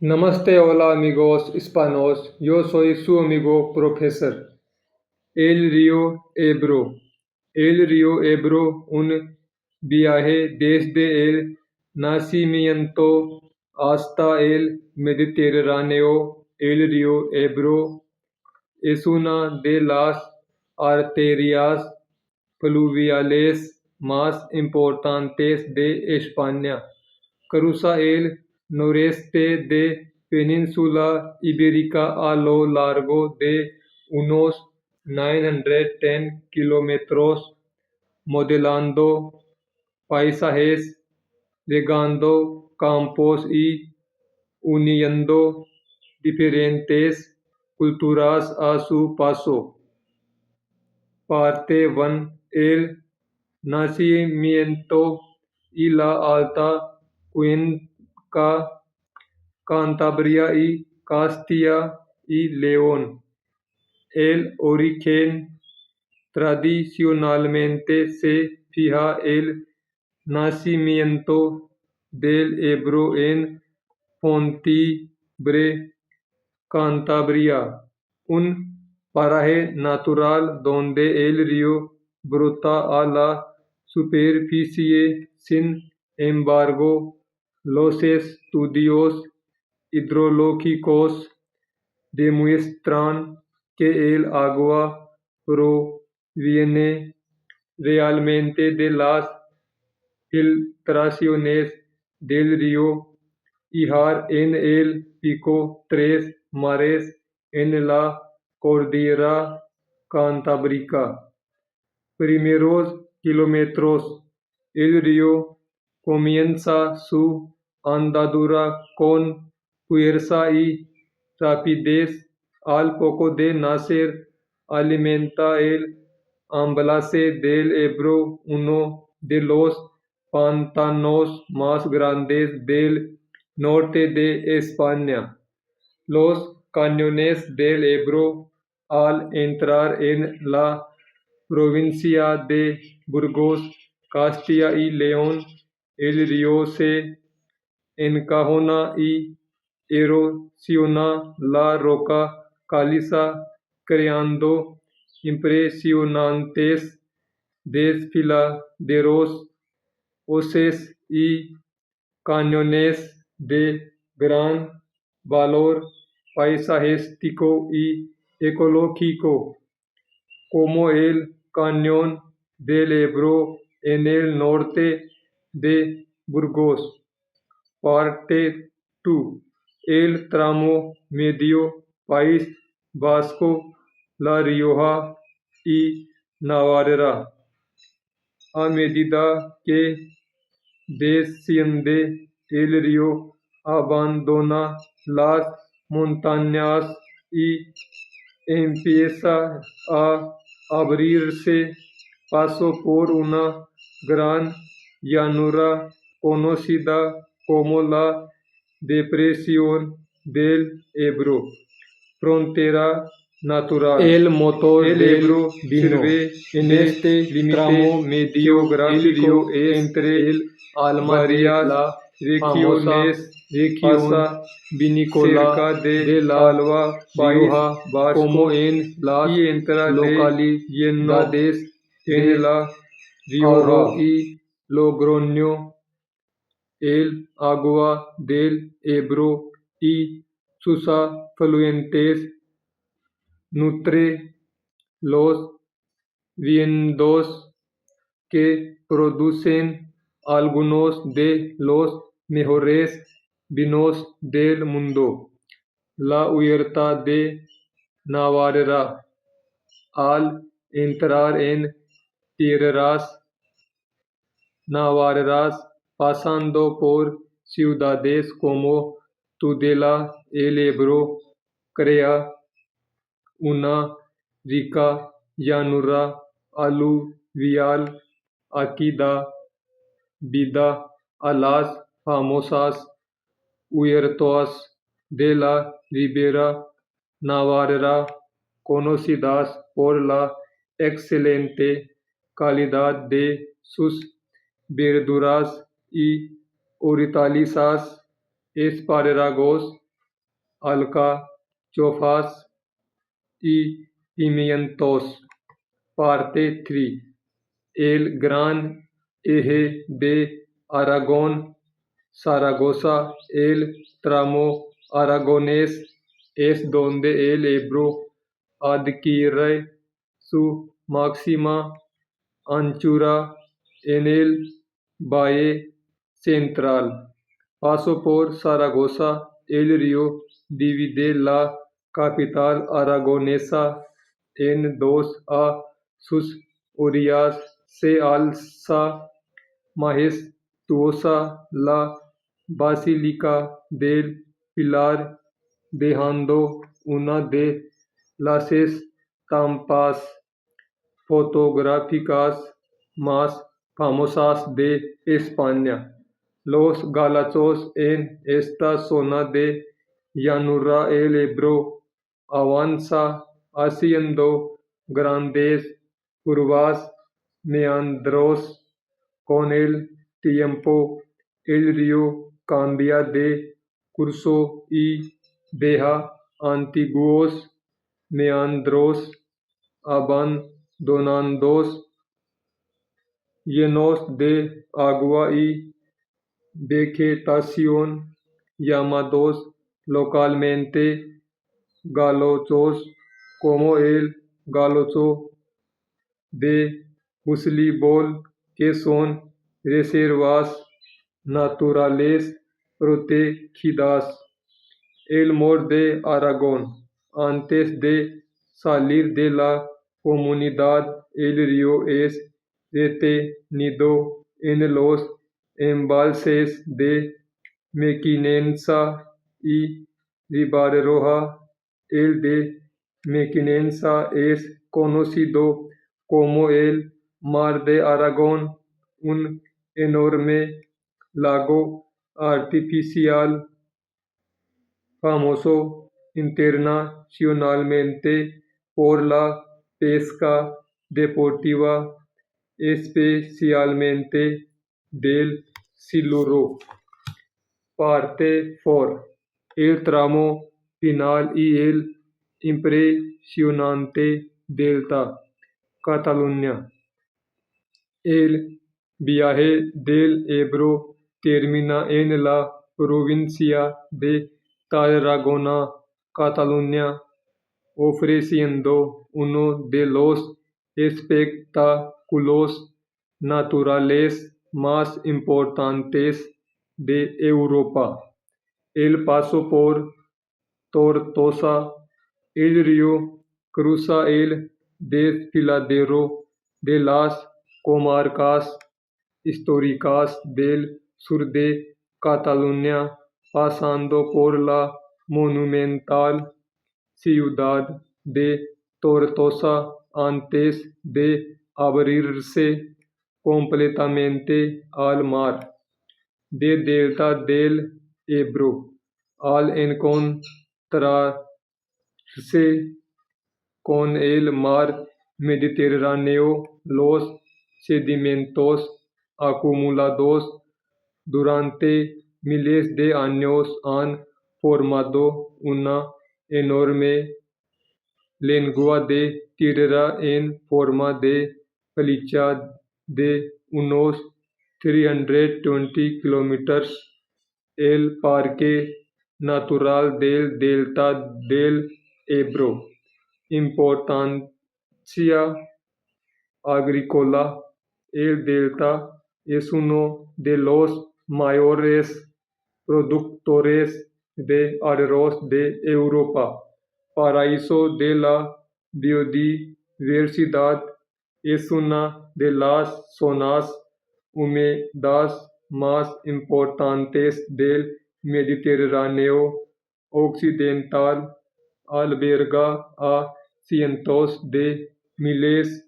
Namaste, hola amigos hispanos. Yo soy su amigo profesor. El río Ebro. El río Ebro, un viaje desde el nacimiento hasta el Mediterráneo. El río Ebro es una de las arterias fluviales más importantes de España. Cruza el noreste de Península Ibérica a lo largo de unos 910 kilómetros, modelando paisajes, regando campos y uniendo diferentes culturas a su paso. Parte 1. El nacimiento y la alta cuenca Cantabria y Castilla y León. El origen tradicionalmente se fija el nacimiento del Ebro en Fontibre, Cantabria, un paraje natural donde el río brota a la superficie. Sin embargo, los estudios hidrológicos demuestran que el agua proviene realmente de las filtraciones del río Ijar en el Pico Tres Mares en la cordillera Cantábrica. Primeros kilómetros. El río comienza su andadura con fuerza y rapidez. Al poco de nacer, alimenta el embalse del Ebro, uno de los pantanos más grandes del norte de España. Los cañones del Ebro, al entrar en la provincia de Burgos, Castilla y León, el río se encajona y erosiona la roca caliza, creando impresionantes desfiladeros, hoces y cañones de gran valor paisajístico y ecológico, como el cañón del Ebro en el norte de Burgos. Parte 2. El tramo medio, País Vasco, La Rioja y Navarra. A medida que desciende el río, abandona las montañas y empieza a abrirse paso por una gran llanura conocida como la Depresión del Ebro, frontera natural. El motor del Ebro sirve en este tramo medio geográfico entre el varias regiones, pasa vinícola de la Alba, Rioja, como en las localidades de La Rioja y Logroño. El agua del Ebro y sus afluentes nutre los viñedos que producen algunos de los mejores vinos del mundo. La huerta de Navarra. Al entrar en tierras navarras, pasando por ciudades como Tudela, el Ebro crea una rica llanura aluvial. Aquí da vida a las famosas huertas de la Ribera Navarra, conocidas por la excelente calidad de sus verduras y hortalizas, espárragos, alcachofas y pimientos. Parte 3. El Gran Eje de Aragón, Zaragoza. El tramo aragonés es donde el Ebro adquiere su máxima anchura en el Valle Central. Paso por Zaragoza, el río divide la capital aragonesa en dos. A sus orillas se alza majestuosa la Basílica del Pilar, dejando una de las estampas fotográficas más famosas de España. Los galachos en esta zona de llanura el Ebro avanza haciendo grandes curvas, meandros. Con el tiempo el río cambia de curso y deja antiguos meandros abandonados, llenos de agua y vegetación, llamados localmente galochos, como el galocho de Huslibol, que son reservas naturales protegidas. El Mor de Aragón. Antes de salir de la comunidad, el río es retenido en los embalses de Mequinenza y Ribarroja. El de Mequinenza es conocido como el Mar de Aragón, un enorme lago artificial famoso internacionalmente por la pesca deportiva, especialmente del siluro. Parte 4. El tramo final y el impresionante Delta, Cataluña. El viaje del Ebro termina en la provincia de Tarragona, Cataluña, ofreciendo uno de los espectáculos naturales más importantes de Europa. El paso por Tortosa. El río cruza el desfiladero de las comarcas históricas del sur de Cataluña, pasando por la monumental ciudad de Tortosa antes de abrirse completamente al mar de delta del Ebro. Al encontrarse con el mar Mediterráneo, los sedimentos acumulados durante miles de años han formado una enorme lengua de tierra en forma de flecha de unos 320 kilómetros. El Parque Natural del Delta del Ebro. Importancia agrícola. El delta es uno de los mayores productores de arroz de Europa, paraíso de la biodiversidad. Es una de las zonas húmedas más importantes del Mediterráneo occidental. Alberga a cientos de miles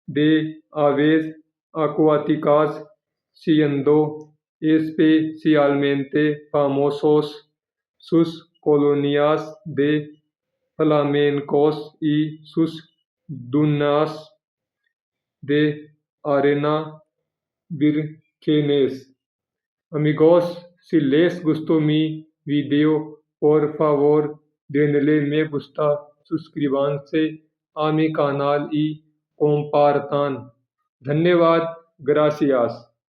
de aves acuáticas, siendo especialmente famosos sus colonias de flamencos y sus dunas de arena vírgenes. Amigos, si les gustó mi video, por favor denle me gusta, suscribanse a mi canal y compartan. धन्यवाद, gracias।